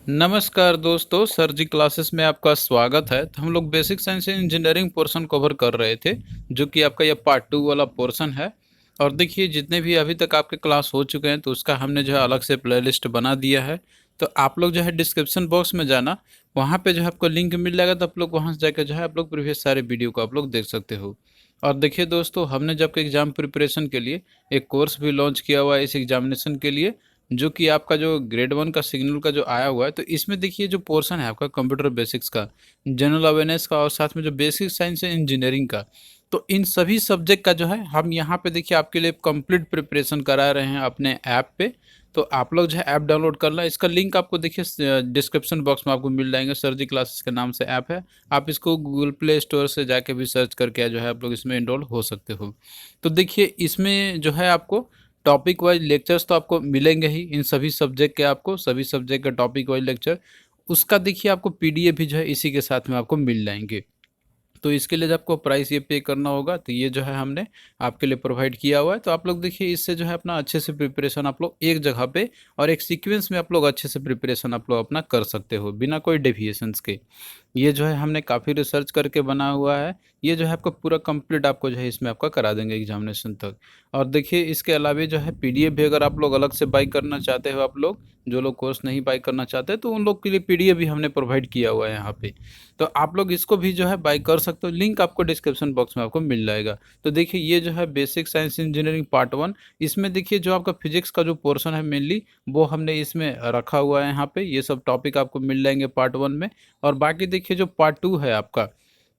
नमस्कार दोस्तों, सर जी क्लासेस में आपका स्वागत है। तो हम लोग basic science engineering portion cover कर रहे थे, जो कि आपका ये पार्ट 2 वाला पोर्शन है। और देखिए, जितने भी अभी तक आपके क्लास हो चुके हैं तो उसका हमने जो है अलग से प्लेलिस्ट बना दिया है। तो आप लोग जो है डिस्क्रिप्शन बॉक्स में जाना, वहाँ पे जो है आपको लिंक मिल जाएगा, तो आप लोग वहाँ से जाकर जो है आप लोग प्रीवियस सारे वीडियो को आप लोग देख सकते हो। और देखिए दोस्तों, हमने जब के एग्ज़ाम प्रिपरेशन के लिए एक कोर्स भी लॉन्च किया हुआ है इस एग्जामिनेशन के लिए, जो कि आपका जो ग्रेड 1 का सिग्नल का जो आया हुआ है। तो इसमें देखिए जो पोर्शन है आपका कंप्यूटर बेसिक्स का, जनरल अवेयरनेस का और साथ में जो बेसिक साइंस है इंजीनियरिंग का, तो इन सभी सब्जेक्ट का जो है हम यहाँ पे देखिए आपके लिए कंप्लीट प्रिपरेशन करा रहे हैं अपने ऐप पे। तो आप लोग जो है ऐप डाउनलोड करना, इसका लिंक आपको देखिए डिस्क्रिप्शन बॉक्स में आपको मिल जाएंगे। सर जी क्लासेस के नाम से ऐप है, आप इसको गूगल प्ले स्टोर से जाके भी सर्च करके जो है आप लोग इसमें इनरोल हो सकते हो। तो देखिए इसमें जो है आपको टॉपिक वाइज लेक्चर्स तो आपको मिलेंगे ही, इन सभी सब्जेक्ट के आपको सभी सब्जेक्ट का टॉपिक वाइज लेक्चर, उसका देखिए आपको पीडीएफ भी जो है इसी के साथ में आपको मिल जाएंगे। तो इसके लिए जब आपको प्राइस ये पे करना होगा, तो ये जो है हमने आपके लिए प्रोवाइड किया हुआ है। तो आप लोग देखिए इससे जो है अपना अच्छे से प्रिपरेशन आप लोग एक जगह पे और एक सीक्वेंस में आप लोग अच्छे से प्रिपरेशन आप लोग अपना कर सकते हो बिना कोई डेविएशंस के। ये जो है हमने काफ़ी रिसर्च करके बना हुआ है। ये जो है आपका पूरा कंप्लीट आपको जो है इसमें आपका करा देंगे एग्जामिनेशन तक। और देखिए इसके अलावा जो है पीडीएफ भी अगर आप लोग अलग से बाई करना चाहते हो, आप लोग जो लोग कोर्स नहीं बाई करना चाहते, तो उन लोग के लिए पीडीएफ भी हमने प्रोवाइड किया हुआ है यहाँ पे। तो आप लोग इसको भी जो है बाई कर सकते हो, लिंक आपको डिस्क्रिप्शन बॉक्स में आपको मिल जाएगा। तो देखिए ये जो है बेसिक साइंस इंजीनियरिंग पार्ट 1, इसमें देखिए जो आपका फिजिक्स का जो पोर्शन है मेनली वो हमने इसमें रखा हुआ है। यहाँ पे ये सब टॉपिक आपको मिल जाएंगे पार्ट 1 में। और बाकी देखिए जो पार्ट 2 है आपका,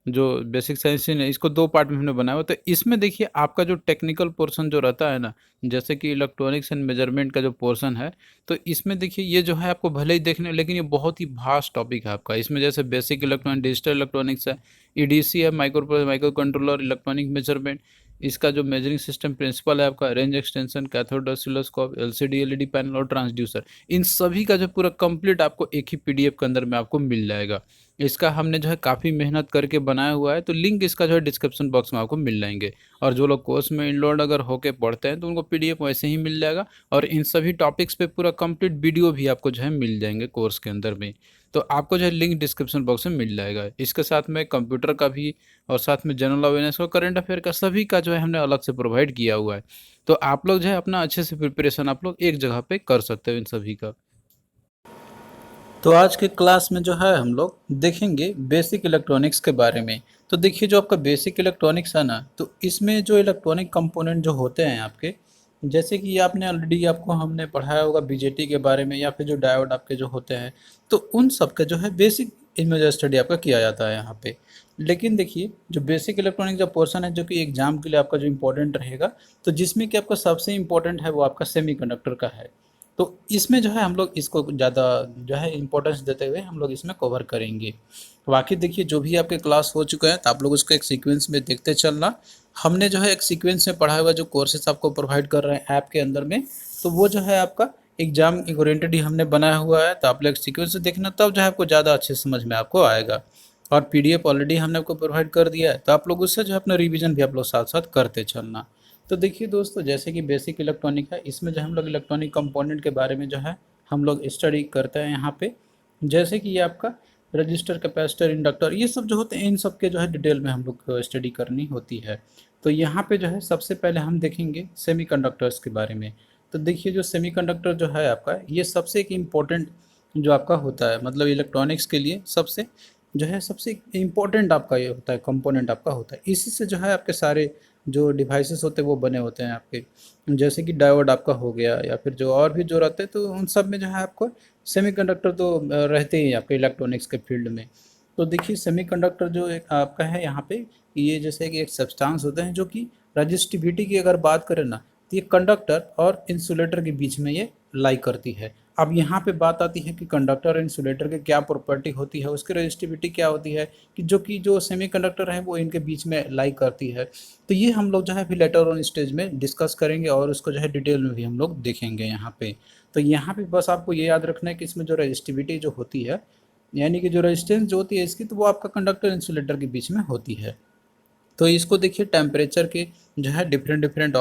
जो बेसिक साइंस है, इसको 2 पार्ट में हमने बनाया हुआ। तो इसमें देखिए आपका जो टेक्निकल पोर्शन जो रहता है ना, जैसे कि इलेक्ट्रॉनिक्स एंड मेजरमेंट का जो पोर्शन है, तो इसमें देखिए ये जो है आपको भले ही देखने, लेकिन ये बहुत ही वास्ट टॉपिक है आपका। इसमें जैसे बेसिक इलेक्ट्रॉनिक डिजिटल इलेक्ट्रॉनिक्स है, ईडीसी है, माइक्रो कंट्रोलर, इलेक्ट्रॉनिक मेजरमेंट, इसका जो मेजरिंग सिस्टम प्रिंसिपल है आपका, range extension, cathode oscilloscope, LCD LED panel और ट्रांसड्यूसर, इन सभी का जो पूरा कंप्लीट आपको एक ही पीडीएफ के अंदर में आपको मिल जाएगा। इसका हमने जो है काफ़ी मेहनत करके बनाया हुआ है, तो लिंक इसका जो है डिस्क्रिप्शन बॉक्स में आपको मिल जाएंगे। और जो लोग कोर्स में इनरोल्ड अगर होके पढ़ते हैं तो उनको पीडीएफ वैसे ही मिल जाएगा। और इन सभी टॉपिक्स पे पूरा कंप्लीट वीडियो भी आपको जो है मिल जाएंगे कोर्स के अंदर में। तो आपको जो है लिंक डिस्क्रिप्शन बॉक्स में मिल जाएगा। इसके साथ में कंप्यूटर का भी और साथ में जनरल अवेयरनेस का, करंट अफेयर का, सभी का जो है हमने अलग से प्रोवाइड किया हुआ है। तो आप लोग जो है अपना अच्छे से प्रिपरेशन आप लोग एक जगह पे कर सकते हो इन सभी का। तो आज के क्लास में जो है हम लोग देखेंगे बेसिक इलेक्ट्रॉनिक्स के बारे में। तो देखिए जो आपका बेसिक इलेक्ट्रॉनिक्स है ना, तो इसमें जो इलेक्ट्रॉनिक कंपोनेंट जो होते हैं आपके, जैसे कि आपने ऑलरेडी आपको हमने पढ़ाया होगा बीजेटी के बारे में, या फिर जो डायोड आपके जो होते हैं, तो उन सब का जो है बेसिक इमेज स्टडी आपका किया जाता है यहाँ पे। लेकिन देखिए जो बेसिक इलेक्ट्रॉनिक जो पोर्शन है, जो कि एग्जाम के लिए आपका जो इम्पोर्टेंट रहेगा, तो जिसमें कि आपका सबसे इम्पोर्टेंट है वो आपका सेमीकंडक्टर का है। तो इसमें जो है हम लोग इसको ज़्यादा जो है इम्पोर्टेंस देते हुए हम लोग इसमें कवर करेंगे। बाकी देखिए जो भी आपके क्लास हो चुका है, तो आप लोग उसको एक सीक्वेंस में देखते चलना। हमने जो है एक सीक्वेंस में पढ़ा हुआ जो कोर्सेस आपको प्रोवाइड कर रहे हैं ऐप के अंदर में, तो वो जो है आपका एग्जाम ओरिएंटेड ही हमने बनाया हुआ है। तो आप लोग सीक्वेंस से देखना, तब जो है आपको ज़्यादा अच्छे समझ में आपको आएगा। और पीडीएफ ऑलरेडी हमने आपको प्रोवाइड कर दिया है, तो आप लोग उससे जो है अपना रिवीजन भी आप लोग साथ साथ करते चलना। तो देखिए दोस्तों, जैसे कि बेसिक इलेक्ट्रॉनिक है, इसमें जो हम लोग इलेक्ट्रॉनिक कंपोनेंट के बारे में जो है हम लोग स्टडी करते हैं यहाँ पे। जैसे कि ये आपका रजिस्टर, कैपेसिटर, इंडक्टर, ये सब जो होते हैं, इन सब के जो है डिटेल में हम लोग को स्टडी करनी होती है। तो यहाँ पे जो है सबसे पहले हम देखेंगे सेमीकंडक्टर्स के बारे में। तो देखिए जो सेमीकंडक्टर जो है आपका, ये सबसे एक इम्पोर्टेंट जो आपका होता है, मतलब इलेक्ट्रॉनिक्स के लिए सबसे जो है सबसे इम्पोर्टेंट आपका ये होता है, कंपोनेंट आपका होता है। इसी से जो है आपके सारे जो डिवाइसेस होते हैं वो बने होते हैं आपके। जैसे कि डायोड आपका हो गया, या फिर जो और भी जो रहते हैं, तो उन सब में जो है आपको सेमीकंडक्टर तो रहते ही हैं आपके इलेक्ट्रॉनिक्स के फील्ड में। तो देखिए सेमीकंडक्टर जो एक आपका है यहाँ पे, ये जैसे कि एक सब्सटेंस होते हैं जो कि रजिस्टिविटी की अगर बात करें ना, तो ये कंडक्टर और इंसुलेटर के बीच में ये लाई करती है। अब यहाँ पे बात आती है कि कंडक्टर और इंसुलेटर की क्या प्रॉपर्टी होती है, उसकी रजिस्टिविटी क्या होती है, कि जो सेमीकंडक्टर है वो इनके बीच में लाई करती है। तो ये हम लोग जो है फिर लेटर ऑन स्टेज में डिस्कस करेंगे, और उसको जो है डिटेल में भी हम लोग देखेंगे यहाँ पे। तो यहाँ पे बस आपको ये याद रखना है कि इसमें जो रजिस्टिविटी जो होती है, यानी कि जो रेजिस्टेंस जो होती है इसकी, तो वो आपका कंडक्टर इंसुलेटर के बीच में होती है। तो इसको देखिए टेम्परेचर के जो है डिफरेंट डिफरेंट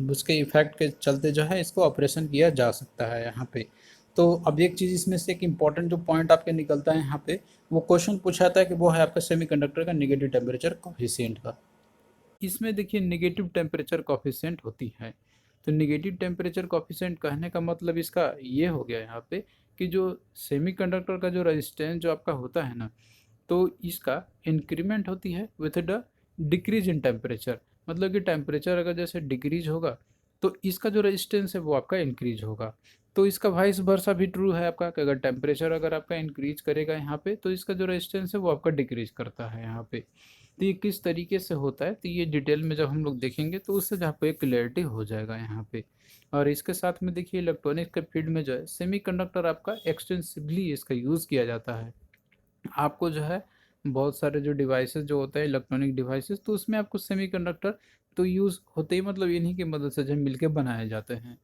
उसके इफेक्ट के चलते जो है इसको ऑपरेशन किया जा सकता है यहाँ पे। तो अब एक चीज़ इसमें से एक इम्पॉर्टेंट जो पॉइंट आपके निकलता है यहाँ पे, वो क्वेश्चन पूछा था कि वो है आपका सेमीकंडक्टर का नेगेटिव टेम्परेचर कोफिशिएंट का। इसमें देखिए नेगेटिव टेम्परेचर कोफिशिएंट होती है। तो नेगेटिव टेम्परेचर कोफिशिएंट कहने का मतलब इसका ये हो गया यहाँ पे कि जो सेमीकंडक्टर का जो रेजिस्टेंस जो आपका होता है ना, तो इसका इंक्रीमेंट होती है with the decrease in temperature. मतलब कि टेम्परेचर अगर जैसे डिक्रीज होगा तो इसका जो रेजिस्टेंस है वो आपका इंक्रीज होगा। तो इसका वाइस वर्सा भी ट्रू है आपका कि अगर टेम्परेचर अगर आपका इंक्रीज करेगा यहाँ पे तो इसका जो रेजिस्टेंस है वो आपका डिक्रीज करता है यहाँ पे। तो ये किस तरीके से होता है तो ये डिटेल में जब हम लोग देखेंगे तो उससे जहाँ पे क्लियरिटी हो जाएगा यहाँ पे। और इसके साथ में देखिए इलेक्ट्रॉनिक्स के फील्ड में जो है सेमीकंडक्टर आपका एक्सटेंसिवली इसका यूज़ किया जाता है। आपको जो है बहुत सारे जो डिवाइसेस जो होते हैं इलेक्ट्रॉनिक डिवाइसेस, तो उसमें आपको सेमीकंडक्टर तो यूज़ होते ही, मतलब इन्हीं की मदद से जो मिलके बनाए जाते हैं।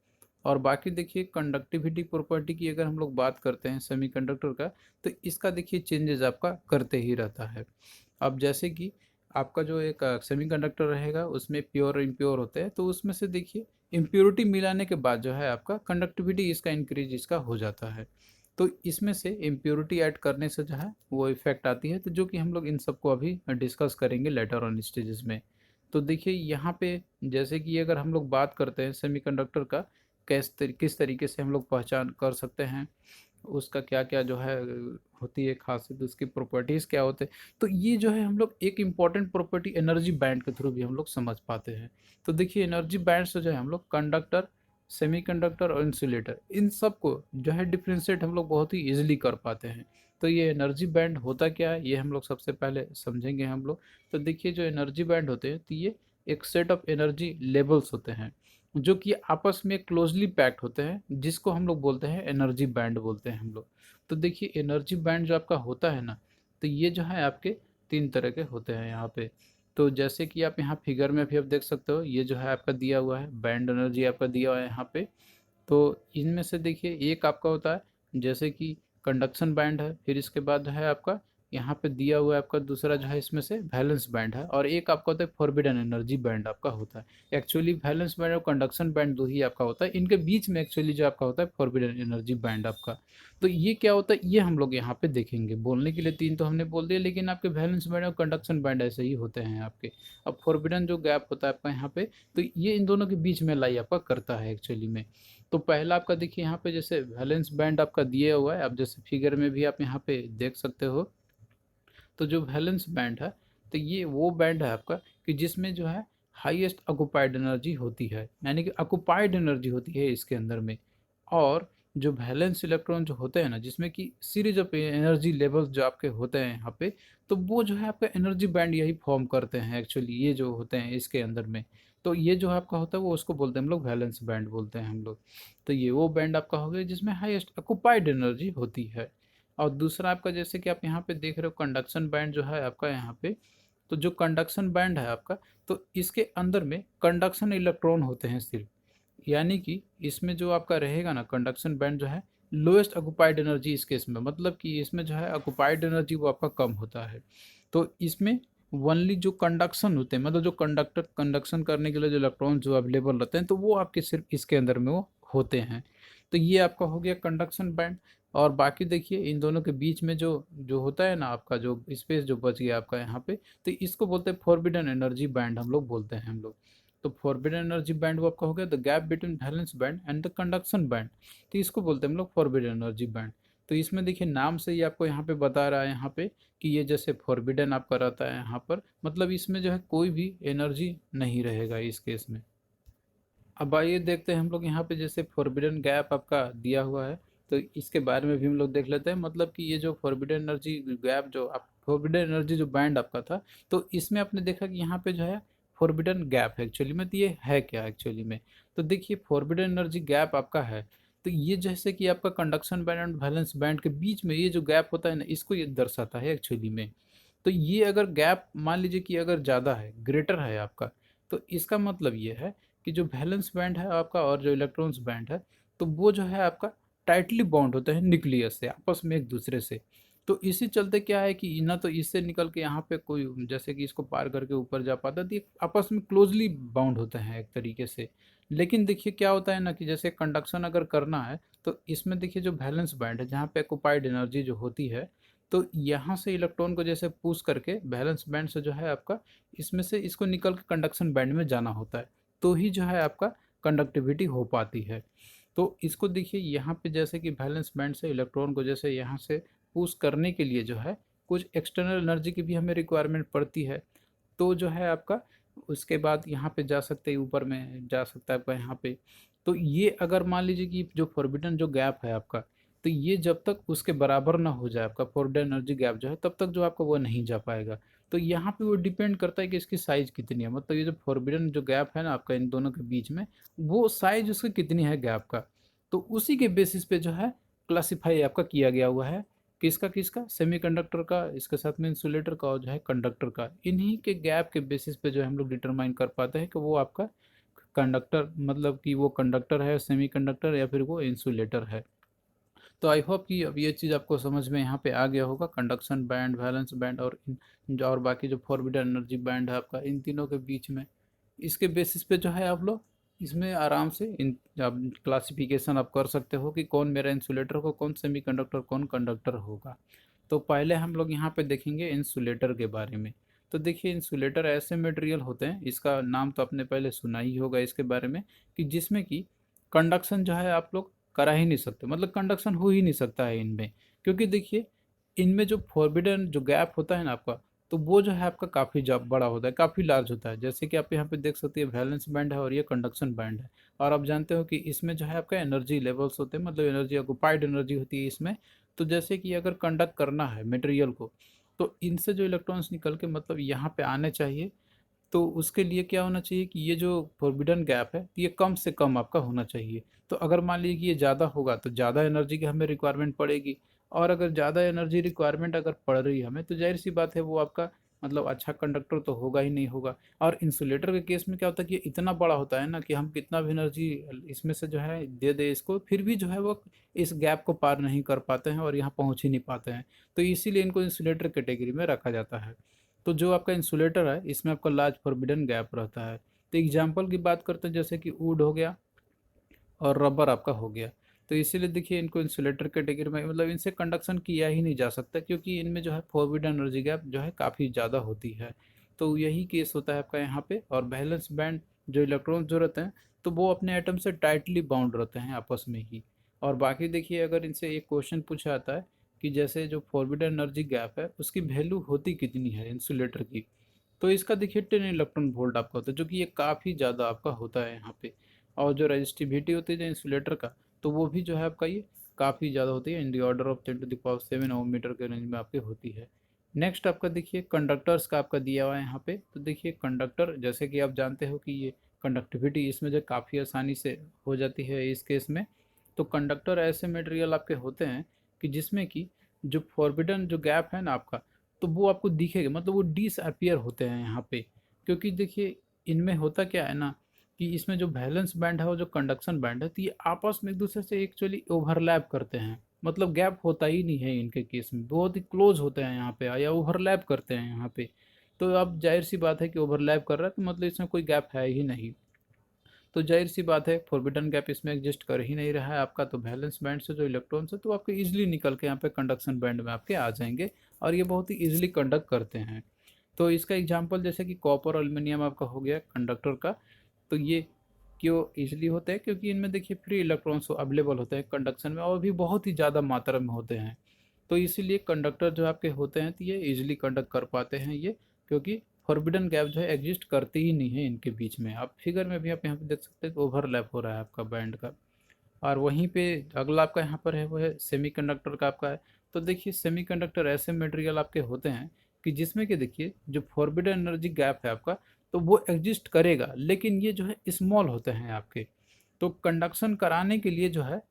और बाकी देखिए कंडक्टिविटी प्रॉपर्टी की अगर हम लोग बात करते हैं सेमीकंडक्टर का, तो इसका देखिए चेंजेस आपका करते ही रहता है। अब जैसे कि आपका जो एक सेमीकंडक्टर रहेगा उसमें प्योर और इम्प्योर होते हैं, तो उसमें से देखिए इम्प्योरिटी मिलाने के बाद जो है आपका कंडक्टिविटी इसका इंक्रीज इसका हो जाता है। तो इसमें से इम्प्योरिटी ऐड करने से जो है वो इफेक्ट आती है, तो जो कि हम लोग इन सबको अभी डिस्कस करेंगे लेटर ऑन स्टेजेस में। तो देखिए यहाँ पे जैसे कि अगर हम लोग बात करते हैं सेमीकंडक्टर का किस तरीके से हम लोग पहचान कर सकते हैं, उसका क्या क्या जो है होती है खासियत, उसकी प्रॉपर्टीज़ क्या होते हैं, तो ये जो है हम लोग एक इम्पॉर्टेंट प्रॉपर्टी एनर्जी बैंड के थ्रू भी हम लोग समझ पाते हैं। तो देखिए एनर्जी बैंड से जो है हम लोग कंडक्टर, सेमीकंडक्टर और इंसुलेटर इन सब को जो है डिफ्रेंशिएट हम लोग बहुत ही इजीली कर पाते हैं। तो ये एनर्जी बैंड होता क्या है ये हम लोग सबसे पहले समझेंगे हम लोग। तो देखिए जो एनर्जी बैंड होते हैं तो ये एक सेट ऑफ एनर्जी लेवल्स होते हैं जो कि आपस में क्लोजली पैक्ड होते हैं, जिसको हम लोग बोलते हैं एनर्जी बैंड बोलते हैं हम लोग। तो देखिए एनर्जी बैंड जो आपका होता है ना, तो ये जो है आपके तीन तरह के होते हैं यहाँ पे। तो जैसे कि आप यहाँ फिगर में भी आप देख सकते हो, ये जो है आपका दिया हुआ है बैंड एनर्जी आपका दिया हुआ है यहाँ पे। तो इनमें से देखिए एक आपका होता है जैसे कि कंडक्शन बैंड है, फिर इसके बाद है आपका यहाँ पे दिया हुआ है आपका दूसरा जो है इसमें से वैलेंस बैंड है, और एक आपका होता है फॉरबिडन एनर्जी बैंड आपका होता है। एक्चुअली वैलेंस बैंड और कंडक्शन बैंड दो ही आपका होता है, इनके बीच में एक्चुअली जो आपका होता है फॉरबिडन एनर्जी बैंड आपका। तो ये क्या होता है ये हम लोग यहाँ पे देखेंगे। बोलने के लिए तीन तो हमने बोल दिया, लेकिन आपके वैलेंस बैंड और कंडक्शन बैंड ऐसे ही होते हैं आपके। अब फॉरबिडन जो गैप होता है आपका यहाँ पे, तो ये इन दोनों के बीच में लाई आपका करता है एक्चुअली में। तो पहला आपका देखिए यहाँ पे जैसे वैलेंस बैंड आपका दिया हुआ है, आप जैसे फिगर में भी आप यहाँ पे देख सकते हो। तो जो वैलेंस बैंड है तो ये वो बैंड है आपका कि जिसमें जो है हाईएस्ट ऑक्युपाइड एनर्जी होती है, यानी कि ऑक्युपाइड एनर्जी होती है इसके अंदर में। और जो वैलेंस इलेक्ट्रॉन जो होते हैं ना, जिसमें कि सीरीज ऑफ एनर्जी लेवल्स जो आपके होते हैं यहाँ पे, तो वो जो है आपका एनर्जी बैंड यही फॉर्म करते हैं एक्चुअली, ये जो होते हैं इसके अंदर में। तो ये जो आपका होता है वो उसको बोलते हैं हम लोग वैलेंस बैंड बोलते हैं हम लोग। तो ये वो बैंड आपका हो गया जिसमें हाईएस्ट ऑक्युपाइड एनर्जी होती है। और दूसरा आपका जैसे कि आप यहाँ पे देख रहे हो कंडक्शन बैंड जो है आपका यहाँ पे, तो जो कंडक्शन बैंड है आपका, तो इसके अंदर में कंडक्शन इलेक्ट्रॉन होते हैं सिर्फ। यानी कि इसमें जो आपका रहेगा ना कंडक्शन बैंड जो है लोएस्ट ऑक्युपाइड एनर्जी इस केस में, मतलब कि इसमें जो है ऑक्युपाइड एनर्जी वो आपका कम होता है। तो इसमें ओनली जो कंडक्शन होते हैं, मतलब जो कंडक्शन करने के लिए जो इलेक्ट्रॉन जो अवेलेबल रहते हैं, तो वो आपके सिर्फ इसके अंदर में वो होते हैं। तो ये आपका हो गया कंडक्शन बैंड। और बाकी देखिए इन दोनों के बीच में जो जो होता है ना आपका जो स्पेस जो बच गया आपका यहाँ पे, तो इसको बोलते हैं फॉरबिडन एनर्जी बैंड हम लोग बोलते हैं हम लोग। तो फॉरबिडन एनर्जी बैंड वो आपका हो गया the gap between valence band and the conduction band, तो इसको बोलते हैं हम लोग फॉरबिडन एनर्जी बैंड। तो इसमें देखिए नाम से ही आपको यहाँ पे बता रहा है यहाँ पे कि ये जैसे फॉरबिडन आपका रहता है यहाँ पर, मतलब इसमें जो है कोई भी एनर्जी नहीं रहेगा इस केस में। अब आइए देखते हैं हम लोग यहाँ पे जैसे फॉरबिडन गैप आपका दिया हुआ है, तो इसके बारे में भी हम लोग देख लेते हैं। मतलब कि ये जो फॉरबिडन एनर्जी गैप जो आप फॉरबिडन एनर्जी जो बैंड आपका था, तो इसमें आपने देखा कि यहाँ पे जो है फॉरबिडन गैप है एक्चुअली में, तो ये है क्या एक्चुअली में। तो देखिए फॉरबिडन एनर्जी गैप आपका है, तो ये जैसे कि आपका conduction band and valence band के बीच में ये जो गैप होता है ना, इसको ये दर्शाता है एक्चुअली में। तो ये अगर गैप मान लीजिए कि अगर ज़्यादा है, ग्रेटर है आपका, तो इसका मतलब ये है कि जो वैलेंस बैंड है आपका और जो इलेक्ट्रॉन्स बैंड है, तो वो जो है आपका टाइटली बॉन्ड होते हैं न्यूक्लियस से आपस में एक दूसरे से। तो इसी चलते क्या है कि ना तो इससे निकल के यहाँ पे कोई जैसे कि इसको पार करके ऊपर जा पाता, तो ये आपस में क्लोजली बाउंड होते हैं एक तरीके से। लेकिन देखिए क्या होता है ना कि जैसे कंडक्शन अगर करना है तो इसमें देखिए जो वैलेंस बैंड है जहाँ पे ऑक्युपाइड एनर्जी जो होती है, तो यहाँ से इलेक्ट्रॉन को जैसे पुश करके वैलेंस बैंड से जो है आपका इसमें से इसको निकल के कंडक्शन बैंड में जाना होता है, तो ही जो है आपका कंडक्टिविटी हो पाती है। तो इसको देखिए यहाँ पे जैसे कि वैलेंस बैंड से इलेक्ट्रॉन को जैसे यहाँ से पुश करने के लिए जो है कुछ एक्सटर्नल एनर्जी की भी हमें रिक्वायरमेंट पड़ती है। तो जो है आपका उसके बाद यहाँ पे जा सकते हैं, ऊपर में जा सकता है आपका यहाँ पे। तो ये अगर मान लीजिए कि जो फॉरबिडन जो गैप है आपका, तो ये जब तक उसके बराबर ना हो जाए आपका फॉरबिडन एनर्जी गैप जो है, तब तक जो आपका वो नहीं जा पाएगा। तो यहाँ पे वो डिपेंड करता है कि इसकी साइज़ कितनी है, मतलब ये जो फॉरबिडन जो गैप है ना आपका इन दोनों के बीच में, वो साइज़ उसकी कितनी है गैप का, तो उसी के बेसिस पे जो है क्लासीफाई आपका किया गया हुआ है। किसका किसका, सेमीकंडक्टर का, इसके साथ में इंसुलेटर का और जो है कंडक्टर का, इन्हीं के गैप के बेसिस पे जो है हम लोग डिटरमाइन कर पाते हैं कि वो आपका कंडक्टर, मतलब कि वो कंडक्टर है सेमीकंडक्टर या फिर वो इंसुलेटर है। तो आई होप कि अब ये चीज़ आपको समझ में यहाँ पे आ गया होगा, कंडक्शन बैंड, वैलेंस बैंड और और बाकी जो फॉरबिडन एनर्जी बैंड है आपका, इन तीनों के बीच में इसके बेसिस पे जो है आप लोग इसमें आराम से इन आप क्लासिफिकेशन आप कर सकते हो कि कौन मेरा इंसुलेटर हो, कौन सेमीकंडक्टर, कौन कंडक्टर होगा। तो पहले हम लोग यहाँ पे देखेंगे इंसुलेटर के बारे में। तो देखिए इंसुलेटर ऐसे मटेरियल होते हैं, इसका नाम तो आपने पहले सुना ही होगा इसके बारे में, कि जिसमें कि कंडक्शन जो है आप लोग करा ही नहीं सकते, मतलब कंडक्शन हो ही नहीं सकता है इनमें। क्योंकि देखिए इनमें जो फॉरबिडन जो गैप होता है ना आपका, तो वो जो है आपका काफ़ी बड़ा होता है, काफ़ी लार्ज होता है। जैसे कि आप यहाँ पे देख सकते हैं वैलेंस बैंड है और ये कंडक्शन बैंड है। और आप जानते हो कि इसमें जो है आपका एनर्जी लेवल्स होते हैं, मतलब एनर्जी ऑक्युपाइड एनर्जी होती है इसमें। तो जैसे कि अगर कंडक्ट करना है मटेरियल को, तो इनसे जो इलेक्ट्रॉन्स निकल के मतलब यहाँ पे आने चाहिए, तो उसके लिए क्या होना चाहिए कि ये जो फॉरबिडन गैप है ये कम से कम आपका होना चाहिए। तो अगर मान लीजिए कि ये ज़्यादा होगा तो ज़्यादा एनर्जी की हमें रिक्वायरमेंट पड़ेगी, और अगर ज़्यादा एनर्जी रिक्वायरमेंट अगर पड़ रही है हमें, तो जाहिर सी बात है वो आपका मतलब अच्छा कंडक्टर तो होगा ही नहीं होगा। और इंसुलेटर के केस में क्या होता है कि ये इतना बड़ा होता है ना कि हम कितना भी एनर्जी इसमें से जो है दे दे इसको, फिर भी जो है वो इस गैप को पार नहीं कर पाते हैं और यहाँ पहुँच ही नहीं पाते हैं। तो इसीलिए इनको इंसुलेटर कैटेगरी में रखा जाता है। तो जो आपका इंसुलेटर है इसमें आपका लार्ज फॉरबिडन गैप रहता है। तो एग्जाम्पल की बात करते हैं, जैसे कि वुड हो गया और रबर आपका हो गया। तो इसीलिए देखिए इनको इंसुलेटर कैटेगरी में, मतलब इनसे कंडक्शन किया ही नहीं जा सकता, क्योंकि इनमें जो है फॉरबिडन एनर्जी गैप जो है काफ़ी ज़्यादा होती है। तो यही केस होता है आपका यहाँ पे। और वैलेंस बैंड जो इलेक्ट्रॉन जो रहते हैं, तो वो अपने एटम से टाइटली बाउंड रहते हैं आपस में ही। और बाकी देखिए अगर इनसे एक क्वेश्चन पूछा जाता है कि जैसे जो फॉरबिडन एनर्जी गैप है उसकी वैल्यू होती कितनी है इंसुलेटर की, तो इसका देखिए 10 इलेक्ट्रॉन वोल्ट आपका होता है, जो कि ये काफ़ी ज़्यादा आपका होता है यहाँ पे। और जो रजिस्टिविटी होती है जो इंसुलेटर का, तो वो भी जो है आपका ये काफ़ी ज़्यादा होती है, in the order of 10⁻7 ohm metre के रेंज में आपकी होती है। नेक्स्ट आपका देखिए कंडक्टर्स का आपका दिया हुआ है यहाँ पे। तो देखिए कंडक्टर, जैसे कि आप जानते हो कि ये कंडक्टिविटी इसमें जो काफ़ी आसानी से हो जाती है इस केस में। तो कंडक्टर ऐसे मटेरियल आपके होते हैं कि जिसमें कि जो फॉरबिडन जो गैप है ना आपका, तो वो आपको दिखेगा, मतलब वो डिसअपियर होते हैं यहाँ पे। क्योंकि देखिए इनमें होता क्या है ना कि इसमें जो वैलेंस बैंड है और जो कंडक्शन बैंड है, तो ये आपस में एक दूसरे से एक्चुअली ओवरलैप करते हैं, मतलब गैप होता ही नहीं है इनके केस में, बहुत ही क्लोज होते हैं यहाँ पे, या ओवरलैप करते हैं यहाँ पे। तो अब जाहिर सी बात है कि ओवरलैप कर रहा है तो मतलब इसमें कोई गैप है ही नहीं। तो जाहिर सी बात है फॉरबिडन गैप इसमें एग्जिस्ट कर ही नहीं रहा है आपका। तो वैलेंस बैंड से जो इलेक्ट्रॉन्स है तो आपके इजीली निकल के यहाँ पे कंडक्शन बैंड में आपके आ जाएंगे, और ये बहुत ही इजीली कंडक्ट करते हैं। तो इसका एग्जांपल जैसे कि कॉपर एल्युमिनियम आपका हो गया कंडक्टर का। तो ये क्यों इजीली होते हैं, क्योंकि इनमें देखिए फ्री इलेक्ट्रॉन्स अवेलेबल होते हैं कंडक्शन में, और भी बहुत ही ज़्यादा मात्रा में होते हैं। तो इसीलिए कंडक्टर जो आपके होते हैं तो ये इजीली कंडक्ट कर पाते हैं ये, क्योंकि फॉरबिडन गैप जो है एग्जिस्ट करती ही नहीं है इनके बीच में। आप फिगर में भी आप यहाँ पे देख सकते हैं कि ओवरलैप हो रहा है आपका बैंड का। और वहीं पे अगला आपका यहाँ पर है वो है सेमीकंडक्टर का आपका है। तो देखिए सेमीकंडक्टर ऐसे मटेरियल आपके होते हैं कि जिसमें कि देखिए जो फॉरबिडन एनर्जी गैप है आपका, तो वो एग्जिस्ट करेगा, लेकिन ये जो है स्मॉल होते हैं आपके। तो कंडक्शन कराने के लिए जो है,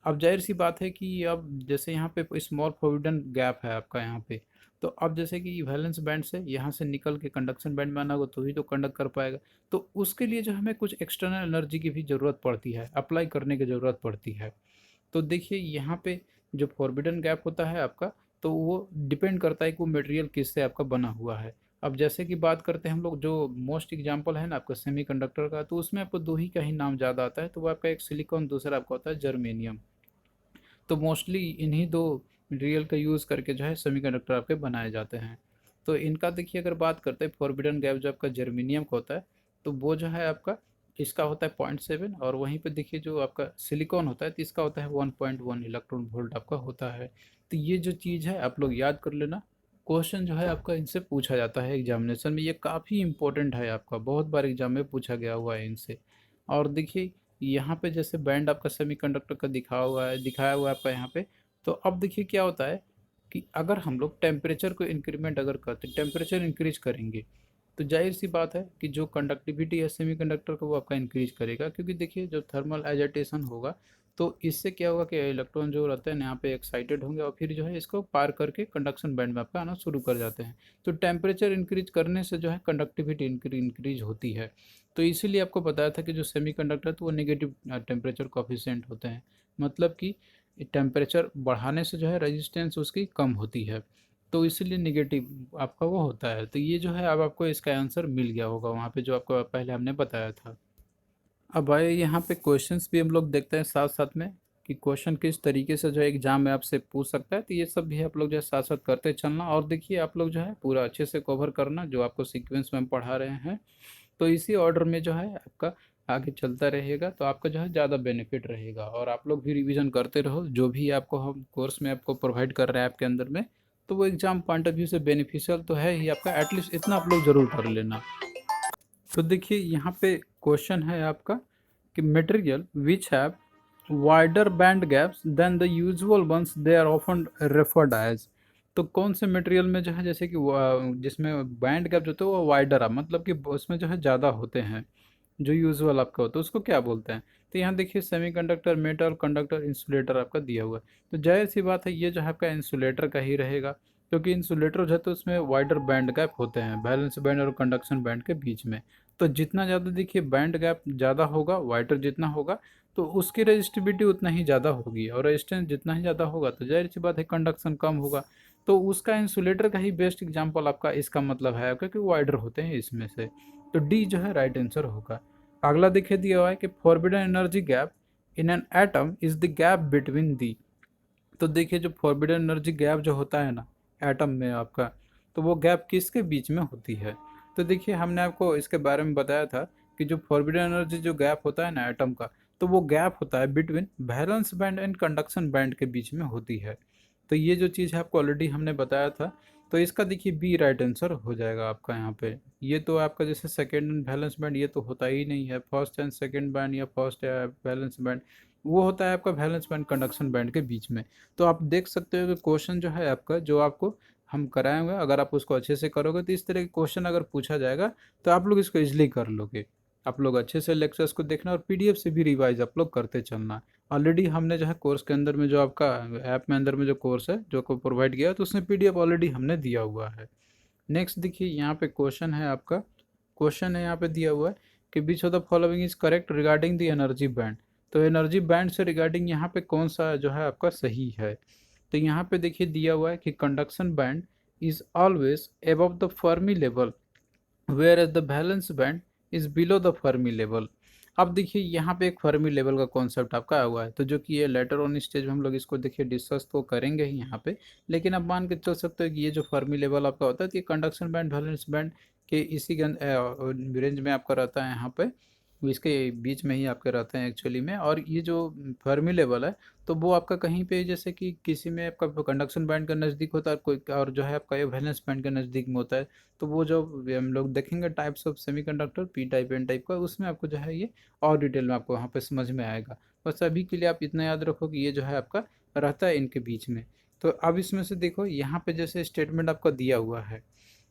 अब जाहिर सी बात है कि अब जैसे यहाँ पे स्मॉल फॉरबिडन गैप है आपका यहाँ पे, तो अब जैसे कि वैलेंस बैंड से यहाँ से निकल के कंडक्शन बैंड में आना होगा तो ही तो कंडक्ट कर पाएगा। तो उसके लिए जो हमें कुछ एक्सटर्नल एनर्जी की भी ज़रूरत पड़ती है, अप्लाई करने की ज़रूरत पड़ती है। तो देखिए यहाँ पे जो फॉरबिडन गैप होता है आपका, तो वो डिपेंड करता है कि वो मटेरियल किससे आपका बना हुआ है। अब जैसे कि बात करते हैं हम लोग, जो मोस्ट एग्जांपल है ना आपका सेमीकंडक्टर का, तो उसमें आपको दो ही का ही नाम ज़्यादा आता है, तो वो आपका एक सिलिकॉन, दूसरा आपका होता है जर्मेनियम। तो मोस्टली इन्हीं दो मटेरियल का यूज़ करके जो है सेमीकंडक्टर आपके बनाए जाते हैं। तो इनका देखिए, अगर बात करते हैं फॉरबिडन गैप जो आपका जर्मेनियम का होता है, तो वो जो है आपका, इसका होता है 0.7, और वहीं पे देखिए जो आपका सिलिकॉन होता है तो इसका होता है 1.1 इलेक्ट्रॉन वोल्ट आपका होता है। तो ये जो चीज़ है आप लोग याद कर लेना। क्वेश्चन जो है आपका इनसे पूछा जाता है एग्जामिनेशन में, ये काफ़ी इंपॉर्टेंट है आपका, बहुत बार एग्जाम में पूछा गया हुआ है इनसे। और देखिए यहाँ पे जैसे बैंड आपका सेमीकंडक्टर का दिखाया हुआ है आपका यहाँ पे। तो अब देखिए क्या होता है कि अगर हम लोग टेम्परेचर को इंक्रीमेंट अगर करते, टेम्परेचर इंक्रीज करेंगे, तो जाहिर सी बात है कि जो कंडक्टिविटी है सेमीकंडक्टर का वो आपका इंक्रीज करेगा, क्योंकि देखिए जो थर्मल एजिटेशन होगा तो इससे क्या होगा कि इलेक्ट्रॉन जो रहते हैं ना यहाँ पे एक्साइटेड होंगे और फिर जो है इसको पार करके कंडक्शन बैंड में आपका आना शुरू कर जाते हैं। तो टेम्परेचर इंक्रीज करने से जो है कंडक्टिविटी इंक्रीज होती है। तो इसीलिए आपको बताया था कि जो सेमीकंडक्टर तो वो नेगेटिव टेम्परेचर कोफिशिएंट होते हैं, मतलब कि टेम्परेचर बढ़ाने से जो है रेजिस्टेंस उसकी कम होती है, तो इसीलिए नेगेटिव आपका वो होता है। तो ये जो है अब आपको इसका आंसर मिल गया होगा वहाँ पे जो आपको पहले हमने बताया था। अब आए यहाँ पे क्वेश्चंस भी हम लोग देखते हैं साथ साथ में, कि क्वेश्चन किस तरीके से जो है एग्जाम में आपसे पूछ सकता है, तो ये सब भी आप लोग जो है साथ साथ करते चलना। और देखिए आप लोग जो है पूरा अच्छे से कवर करना जो आपको सीक्वेंस में हम पढ़ा रहे हैं, तो इसी ऑर्डर में जो है आपका आगे चलता रहेगा, तो आपका जो है ज़्यादा बेनिफिट रहेगा। और आप लोग भी रिवीजन करते रहो, जो भी आपको हम कोर्स में आपको प्रोवाइड कर रहे हैं आपके अंदर में, तो वो एग्ज़ाम पॉइंट ऑफ व्यू से बेनिफिशियल तो है ही आपका, एटलीस्ट इतना आप लोग ज़रूर कर लेना। तो देखिए यहाँ पे क्वेश्चन है आपका कि material which have wider band gaps than the usual ones they are often referred as. तो कौन से मटेरियल में जो है जैसे कि जिसमें बैंड गैप जो होते हैं वो वाइडर है, मतलब कि उसमें जो है ज़्यादा होते हैं, जो यूजुअल आपका होता है उसको क्या बोलते हैं। तो यहाँ देखिए सेमीकंडक्टर, मेटल, कंडक्टर, इंसुलेटर आपका दिया हुआ है। तो जाहिर सी बात है ये जो है आपका इंसुलेटर का ही रहेगा, क्योंकि इंसुलेटर जो है तो उसमें वाइडर बैंड गैप होते हैं बैलेंस बैंड और कंडक्शन बैंड के बीच में। तो जितना ज़्यादा देखिए बैंड गैप ज़्यादा होगा, वाइडर जितना होगा, तो उसकी रेजिस्टिविटी उतना ही ज़्यादा होगी, और रेजिस्टेंस जितना ही ज़्यादा होगा तो जाहिर सी बात है कंडक्शन कम होगा। तो उसका इंसुलेटर का ही बेस्ट एग्जाम्पल आपका इसका मतलब है, क्योंकि वाइडर होते हैं इसमें से। तो डी जो है राइट आंसर होगा। अगला देखिए दिया हुआ है कि forbidden energy gap in an atom is the gap between the. तो देखिए जो फॉरबिडन एनर्जी गैप जो होता है ना एटम में आपका, तो वो गैप किसके बीच में होती है। तो देखिए हमने आपको इसके बारे में बताया था कि जो फॉरबिडन एनर्जी जो गैप होता है ना एटम का, तो वो गैप होता है between valence band and conduction band के बीच में होती है। तो ये जो चीज़ है आपको ऑलरेडी हमने बताया था। तो इसका देखिए बी राइट आंसर हो जाएगा आपका यहाँ पे। ये तो आपका जैसे सेकेंड एंड बैलेंस बैंड ये तो होता ही नहीं है, फर्स्ट एंड सेकेंड बैंड या फर्स्ट बैलेंस बैंड वो होता है आपका बैलेंस बैंड कंडक्शन बैंड के बीच में। तो आप देख सकते हो कि क्वेश्चन जो है आपका जो आपको हम कराए हुए, अगर आप उसको अच्छे से करोगे तो इस तरह के क्वेश्चन अगर पूछा जाएगा तो आप लोग इसको इजीली कर लोगे। आप लोग अच्छे से लेक्चर्स को देखना और पीडीएफ से भी रिवाइज आप लोग करते चलना। ऑलरेडी हमने जो है कोर्स के अंदर में जो आपका ऐप में अंदर में जो कोर्स है जो को प्रोवाइड किया है, तो उसमें पीडीएफ ऑलरेडी हमने दिया हुआ है। नेक्स्ट देखिए यहाँ पे क्वेश्चन है आपका, क्वेश्चन है यहाँ पे दिया हुआ है कि which of the following is correct regarding the energy band. तो एनर्जी बैंड से रिगार्डिंग यहाँ पे कौन सा जो है आपका सही है। तो यहाँ पे देखिए दिया हुआ है कि conduction band is always above the Fermi level where as the valence band is below the Fermi level. अब देखिए यहाँ पे एक फर्मी लेवल का कॉन्सेप्ट आपका आया हुआ है, तो जो कि ये लेटर ऑन स्टेज में हम लोग इसको देखिए डिस्कस तो करेंगे ही यहाँ पे। लेकिन आप मान के चल सकते हो कि ये जो फर्मी लेवल आपका होता है तो ये कंडक्शन बैंड बैलेंस बैंड के इसी रेंज में आपका रहता है यहाँ पे, इसके बीच में ही आपके रहते हैं एक्चुअली में। और ये जो फर्मी लेवल है तो वो आपका कहीं पे जैसे कि किसी में आपका कंडक्शन बैंड का नज़दीक होता है कोई, और जो है आपका ये वैलेंस बैंड के नज़दीक में होता है। तो वो जो हम लोग देखेंगे types of semiconductor P type N type का, उसमें आपको जो है ये और डिटेल में आपको वहाँ पे समझ में आएगा। बस अभी के लिए आप इतना याद रखो कि ये जो है आपका रहता है इनके बीच में। तो अब इसमें से देखो यहाँ पे जैसे स्टेटमेंट आपका दिया हुआ है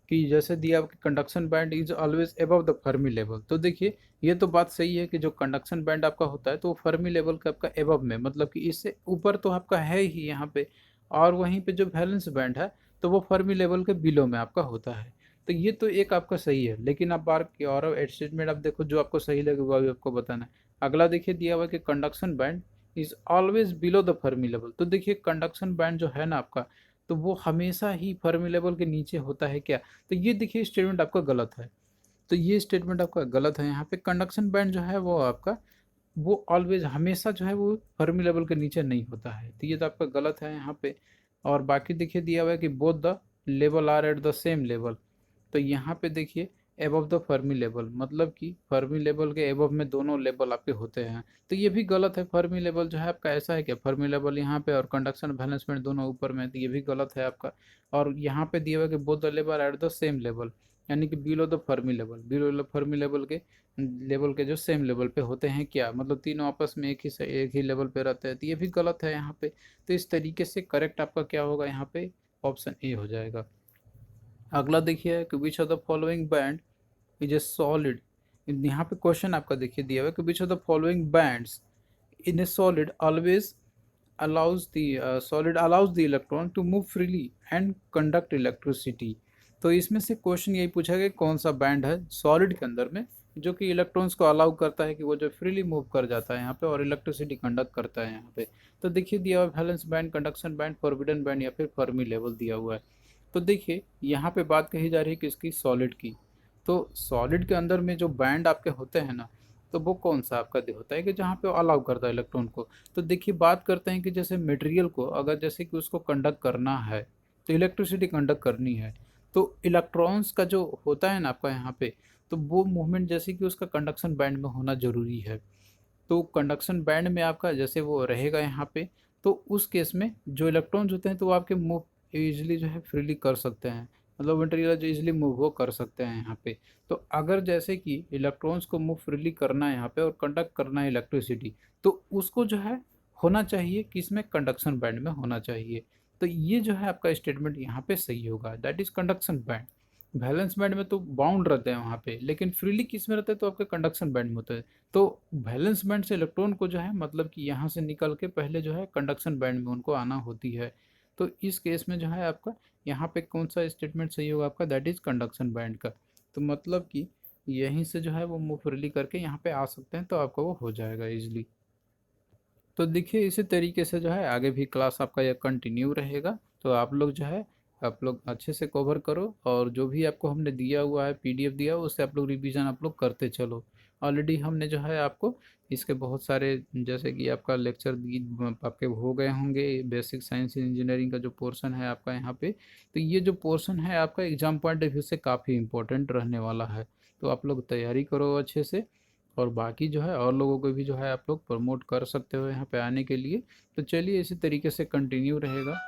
कि जैसे दिया कि conduction band is always above the Fermi level. तो देखिए ये तो बात सही है कि जो कंडक्शन बैंड आपका होता है तो वो फर्मी लेवल का आपका एबव में, मतलब कि इससे ऊपर तो आपका है ही यहाँ पे। और वहीं पे जो वैलेंस बैंड है तो वो फर्मी लेवल के बिलो में आपका होता है। तो ये तो एक आपका सही है, लेकिन आप बार की और स्टेटमेंट आप देखो जो आपको सही लगे वो भी आपको बताना है। अगला देखिए दिया हुआ कि conduction band is always below the Fermi level. तो देखिए कंडक्शन बैंड जो है ना आपका, तो वो हमेशा ही फर्मी लेवल के नीचे होता है क्या? तो ये देखिए स्टेटमेंट आपका गलत है। तो ये स्टेटमेंट आपका गलत है। यहाँ पे कंडक्शन बैंड जो है वो आपका वो ऑलवेज हमेशा जो है वो फर्मी लेवल के नीचे नहीं होता है। तो ये तो आपका गलत है यहाँ पे। और बाकी देखिए दिया हुआ है कि both the level are at the same level. तो यहाँ पे देखिए एबव द फर्मी लेवल, मतलब कि फर्मी लेवल के एबव में दोनों लेवल आपके होते हैं। तो ये भी गलत है। फर्मी लेवल जो है आपका ऐसा है कि फर्मी लेवल यहाँ पे और कंडक्शन बैलेंस में दोनों ऊपर में, तो ये भी गलत है आपका। और यहाँ पे दिया हुआ है कि both the level eight the same level, यानी कि below the Fermi level, below Fermi level के जो सेम लेवल पे होते हैं क्या, मतलब तीनों आपस में एक ही लेवल पे रहते हैं। तो ये भी गलत है यहाँ पे। तो इस तरीके से करेक्ट आपका क्या होगा यहाँ पे, ऑप्शन ए हो जाएगा। अगला देखिए कि which of the following band is a solid. यहाँ पे क्वेश्चन आपका देखिए दिया हुआ है कि which of the following bands in a solid always allows the electron to move freely and conduct electricity। तो इसमें से क्वेश्चन यही पूछा गया कौन सा बैंड है सॉलिड के अंदर में जो कि इलेक्ट्रॉन्स को अलाउ करता है कि वो जो फ्रीली मूव कर जाता है यहाँ पे और इलेक्ट्रिसिटी कंडक्ट करता है यहाँ पे। तो देखिए दिया हुआ valence band, conduction band, forbidden band या फिर फर्मी लेवल दिया हुआ है। तो देखिए यहाँ पे बात कही जा रही है किसकी, सॉलिड की। तो सॉलिड के अंदर में जो बैंड आपके होते हैं ना, तो वो कौन सा आपका होता है कि जहाँ पे अलाउ करता है इलेक्ट्रॉन को। तो देखिए बात करते हैं कि जैसे मटेरियल को अगर जैसे कि उसको कंडक्ट करना है तो इलेक्ट्रिसिटी कंडक्ट करनी है, तो इलेक्ट्रॉन्स का जो होता है ना आपका यहाँ पे, तो वो मूवमेंट जैसे कि उसका कंडक्शन बैंड में होना जरूरी है। तो कंडक्शन बैंड में आपका जैसे वो रहेगा यहाँ पे, तो उस केस में जो इलेक्ट्रॉन्स होते हैं तो वो आपके मूव इजीली जो है फ्रीली कर सकते हैं, मतलब मटेरियल जो इजीली मूव वो कर सकते हैं यहाँ पे। तो अगर जैसे कि इलेक्ट्रॉन्स को मूव फ्रीली करना है यहाँ पे और कंडक्ट करना है इलेक्ट्रिसिटी, तो उसको जो है होना चाहिए किसमें, कंडक्शन बैंड में होना चाहिए। तो ये जो है आपका स्टेटमेंट यहाँ पे सही होगा, that is conduction band. Balance band में तो बाउंड रहते हैं वहाँ पे, लेकिन फ्रीली किस में रहते हैं तो आपके कंडक्शन बैंड में होता है। तो वैलेंस बैंड से इलेक्ट्रॉन को जो है मतलब कि यहाँ से निकल के पहले जो है कंडक्शन बैंड में उनको आना होती है। तो इस केस में जो है आपका यहाँ पे कौन सा स्टेटमेंट सही होगा आपका, दैट इज कंडक्शन बैंड का। तो मतलब कि यहीं से जो है वो मूव फ्रीली करके यहाँ पे आ सकते हैं, तो आपका वो हो जाएगा इजिली। तो देखिए इसी तरीके से जो है आगे भी क्लास आपका यह कंटिन्यू रहेगा। तो आप लोग जो है आप लोग अच्छे से कवर करो, और जो भी आपको हमने दिया हुआ है पीडीएफ दिया हुआ उससे आप लोग रिवीजन आप लोग करते चलो। ऑलरेडी हमने जो है आपको इसके बहुत सारे जैसे कि आपका लेक्चर आपके हो गए होंगे। बेसिक साइंस इंजीनियरिंग का जो पोर्शन है आपका यहाँ पे, तो ये जो पोर्शन है आपका एग्जाम पॉइंट ऑफ व्यू से काफ़ी इंपॉर्टेंट रहने वाला है। तो आप लोग तैयारी करो अच्छे से, और बाकी जो है और लोगों को भी जो है आप लोग प्रमोट कर सकते हो यहाँ पे आने के लिए। तो चलिए इसी तरीके से कंटिन्यू रहेगा।